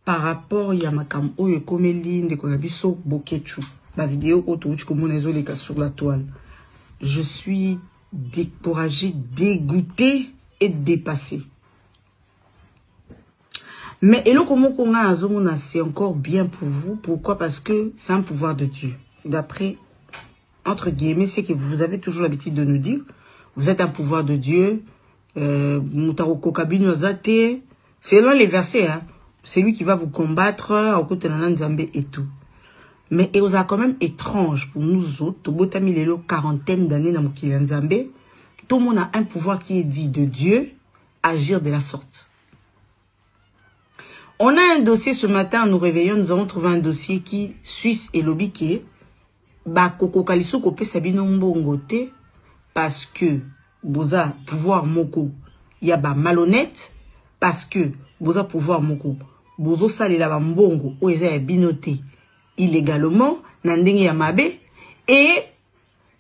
par rapport à makam oyo komeli ndeko na biso bokechu ma vidéo autour sur la toile. Je suis découragé, dégoûté et dépassé. Mais c'est encore bien pour vous. Pourquoi? Parce que c'est un pouvoir de Dieu. D'après, entre guillemets, c'est que vous avez toujours l'habitude de nous dire, vous êtes un pouvoir de Dieu. C'est selon les versets, hein. C'est lui qui va vous combattre et tout. Mais il est quand même étrange pour nous autres, quarantaine d'années dans Nzambe, tout le monde a un pouvoir qui est dit de Dieu, agir de la sorte. On a un dossier ce matin, en nous réveillons, nous avons trouvé un dossier qui, Suisse et lobby qui est, parce que, boza pouvoir moko, il y a malhonnête, parce que, boza pouvoir moko, bozo sali la mbongo, ou eza binoté, illégalement, nandenge ya mabe, et,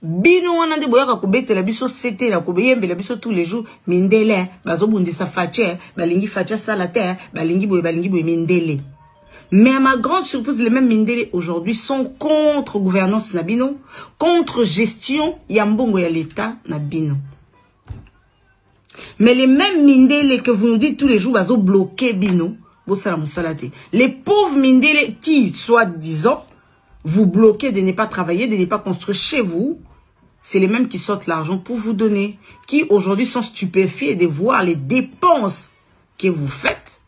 bino wana de boyaka kubete la biso sete la kubeyembe la biso tous les jours, mindele, bazo bundi sa fache, balingi fache salate, balingi boye mindele. Mais à ma grande surprise, les mêmes mindele aujourd'hui sont contre gouvernance nabino, contre gestion yambongo ya l'État nabino. Mais les mêmes mindele que vous nous dites tous les jours, bazo bloqué bino, bosala musalate. Les pauvres mindele qui, soi-disant, vous bloquez de ne pas travailler, de ne pas construire chez vous, c'est les mêmes qui sortent l'argent pour vous donner, qui aujourd'hui sont stupéfiés de voir les dépenses que vous faites,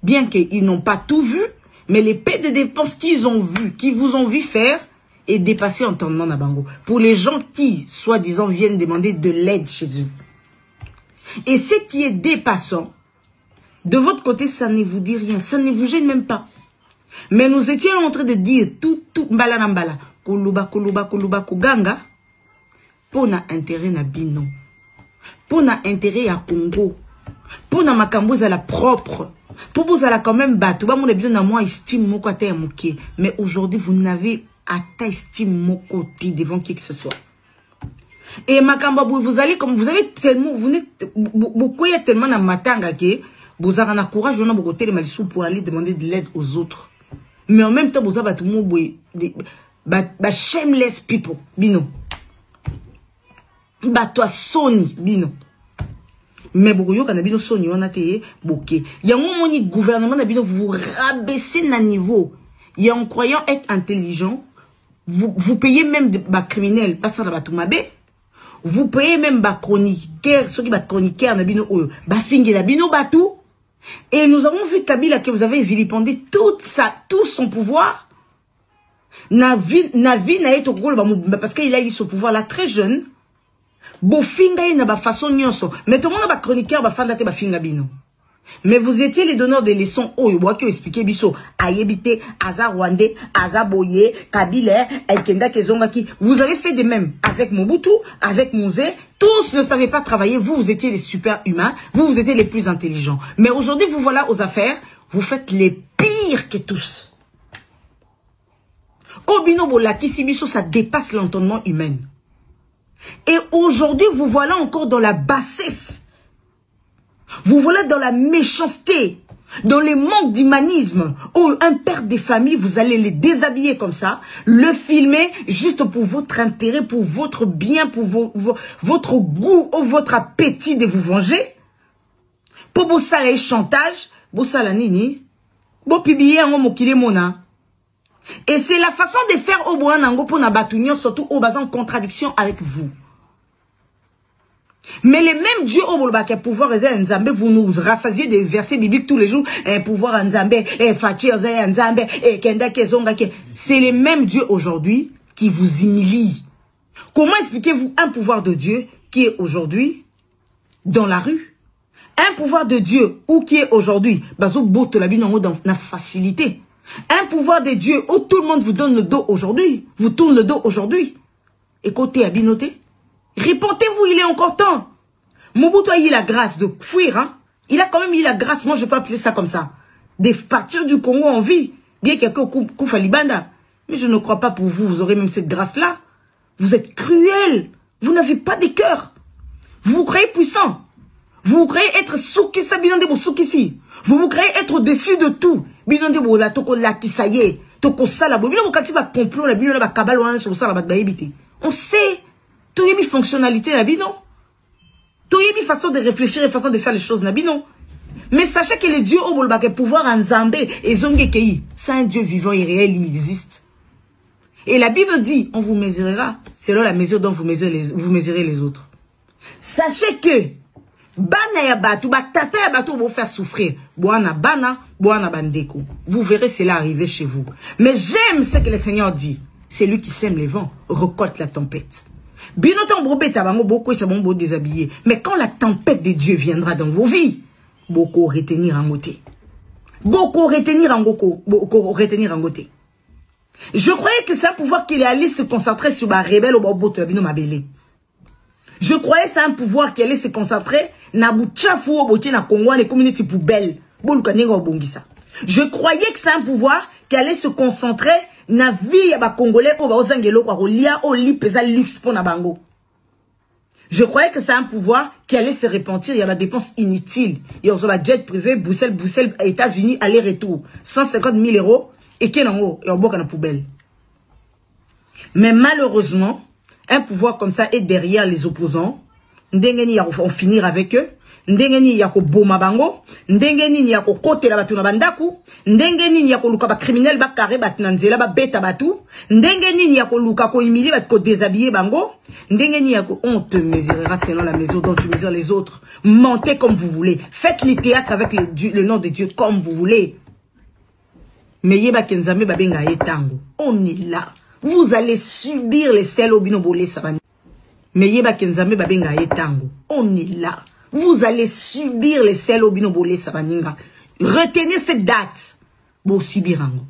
bien qu'ils n'ont pas tout vu, mais les paix de dépenses qu'ils ont vu, qu'ils vous ont vu faire, est dépassé entendement Nabango. Pour les gens qui, soi-disant, viennent demander de l'aide chez eux. Et ce qui est dépassant, de votre côté, ça ne vous dit rien, ça ne vous gêne même pas. Mais nous étions en train de dire tout, mbala na mbala, kuluba, kuganga, pour na intérêt na bino, pour na intérêt à Congo, pour na makambo za la propre, pour vous ala quand même battu, ba mon bino na moi estime moko ata ya moké, mais aujourd'hui vous n'avez ata estime moko ti devant qui que ce soit. Et makambo vous allez comme vous avez tellement, vous n'êtes beaucoup y a tellement na matanga que vous avez un courage, vous avez beaucoup de malissou pour aller demander de l'aide aux autres. Mais en même temps, vous avez tout le monde, shameless people, bino. Toi, Sony, bino. Mais beaucoup yo kanabino Sony, on a été bouquet. Il y a un moment où gouvernement nabino vous rabaissez na niveau. Il y a en croyant être intelligent, vous payez même des criminels, pas ça la batumabe. Vous payez même des chroniqueurs, ceux qui bat chroniqueurs nabino oyo, fingi la bino batou. Et nous avons vu Kabila que vous avez vilipendé tout son pouvoir. Navi na eto parce qu'il a eu ce pouvoir là très jeune. Bofinga na ba façon nyonso. Mais tout le monde ba chroniqueur ba fanda te ba finga bino. Mais vous étiez les donneurs des leçons oyo waki expliquer biso ayebite aza rwandais, aza boye, Kabila, Ekenda Kezongaki. Vous avez fait de même avec Mobutu, avec Mouzé. Tous ne savaient pas travailler. Vous étiez les super humains. Vous étiez les plus intelligents. Mais aujourd'hui, vous voilà aux affaires. Vous faites les pires que tous. Obino Bolaki Sibiso, ça dépasse l'entendement humain. Et aujourd'hui, vous voilà encore dans la bassesse. Vous voilà dans la méchanceté, dans les manques d'humanisme. Oh, un père des familles, vous allez les déshabiller comme ça, le filmer juste pour votre intérêt, pour votre bien, pour votre goût ou votre appétit de vous venger. Pour vous saler chantage, vous saler nini, vous publier un mot qui est mona. Et c'est la façon de faire au Boanango pour n'abattunir, surtout au bas en contradiction avec vous. Mais les mêmes dieux au Bolbaka pouvoir Nzambe, vous nous rassasiez des versets bibliques tous les jours, pouvoir Nzambe, Fachi Nzambe, Kenda Kezonga. C'est les mêmes dieux aujourd'hui qui vous humilient. Comment expliquez-vous un pouvoir de Dieu qui est aujourd'hui dans la rue? Un pouvoir de Dieu ou qui est aujourd'hui dans la facilité. Un pouvoir de Dieu où tout le monde vous donne le dos aujourd'hui, vous tourne le dos aujourd'hui. Écoutez, Abinoté. Répentez-vous, il est encore temps. Mobutu a eu la grâce de fuir, hein. Il a quand même eu la grâce, moi je peux appeler ça comme ça, de partir du Congo en vie, bien qu'il y a que Koufa Libanda. Mais je ne crois pas pour vous, vous aurez même cette grâce-là. Vous êtes cruel, vous n'avez pas de cœur. Vous vous croyez puissant. Vous croyez être soukissa, binonde bo soukissi. Vous vous croyez être au-dessus de tout. Binonde bo la toko la kisaye. Toko sala bo. Binonde bo kati ba complot la binonde ba kabal wana sur sala ba baibité. On sait. Tout y a mis fonctionnalité la binon. Tout y a mis façon de réfléchir et façon de faire les choses la binon. Mais sachez que le Dieu au bolba que pouvoir en Zambé et Zonge Kei, c'est un Dieu vivant et réel, il existe. Et la Bible dit, on vous mesurera selon la mesure dont vous mesurez les autres. Sachez que bana ya batu, batata ya batu vont faire souffrir. Boana bana, boana bandeko. Vous verrez cela arriver chez vous. Mais j'aime ce que le Seigneur dit. C'est lui qui sème les vents, récolte la tempête. Binotan brobé tabango beaucoup et bon beau déshabillé. Mais quand la tempête de Dieu viendra dans vos vies, beaucoup retenir en côté. Beaucoup retenir en côté. Je croyais que c'est un pouvoir qu'il allait se concentrer sur ma rebelle au bobo de ma belle. Je croyais que c'est un pouvoir qui allait se concentrer na bouchafu au boté na Congo les communautés poubelles. Je croyais que c'est un pouvoir qui allait se concentrer na vie ya ba congolais ko ba ozangelo kwa rolia o li pesa luxe pour na bango. Je croyais que c'est un pouvoir qui allait se répentir. Il y a la dépense inutile. Il y a un jet privé, Bruxelles, États-Unis, aller-retour. 150 000 euros. Et qui est en haut? Et on boit dans la poubelle. Mais malheureusement, un pouvoir comme ça est derrière les opposants. Ndengeni ya ko finir avec eux. Ndengeni ya ko boma bango. Ndengeni ya ko kote la batu na bandaku. Ndengeni ya ko luka ba criminel ba carré ba nanzela ba beta batu. Ndengeni ya ko luka ko humilier ba ko déshabiller bango. Ndengeni ya ko on te mesurera selon la mesure dont tu mesures les autres. Mentez comme vous voulez. Faites les théâtres avec le nom de Dieu comme vous voulez. Mais yeba kenzame ba benga etango. On est là. Vous allez subir les sels au binobolé savani. Mais yeba kenzame ba benga etango. On est là. Vous allez subir les sels au binobolé savaninga. Retenez cette date. Bo sibirango.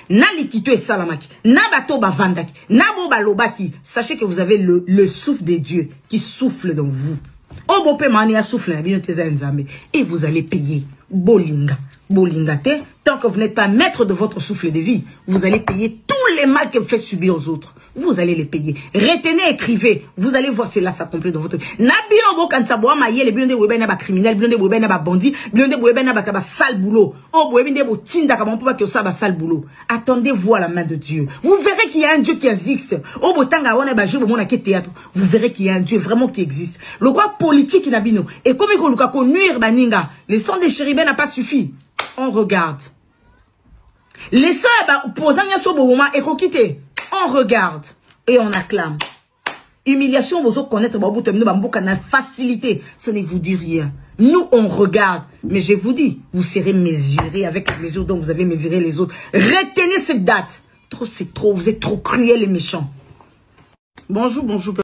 Na likito et salamaki. Na bato bavandaki. Na bo balobaki. Sachez que vous avez le souffle de Dieu qui souffle dans vous. Oh bo pe mani a souffle na bino teza nzambe. Et vous allez payer. Bolinga. Bolingate. Tant que vous n'êtes pas maître de votre souffle de vie, vous allez payer tous les mal que vous faites subir aux autres. Vous allez les payer. Retenez, écrivez. Vous allez voir cela s'accomplir dans votre vie. Nabino bo kansaboa maye le bionde webena ba criminel, bionde webena ba bandit, bionde webena ba kaba sale boulot. Oh webende bo tinda kaba on peut pas que ça ba sale boulot. Attendez voir la main de Dieu. Vous verrez qu'il y a un Dieu qui existe. Oh botanga wana ba jour mona ke théâtre. Vous verrez qu'il y a un Dieu vraiment qui existe. Le roi politique nabino et comme il luka ko nuire baninga, le sang des chérubins n'a pas suffi. On regarde. Les sœurs posant so bo moment et ko quitter. On regarde et on acclame. Humiliation, vous connaître facilité. Ça ne vous dit rien. Nous, on regarde. Mais je vous dis, vous serez mesurés avec la mesure dont vous avez mesuré les autres. Retenez cette date. Trop, c'est trop. Vous êtes trop cruels et méchants. Bonjour, bonjour.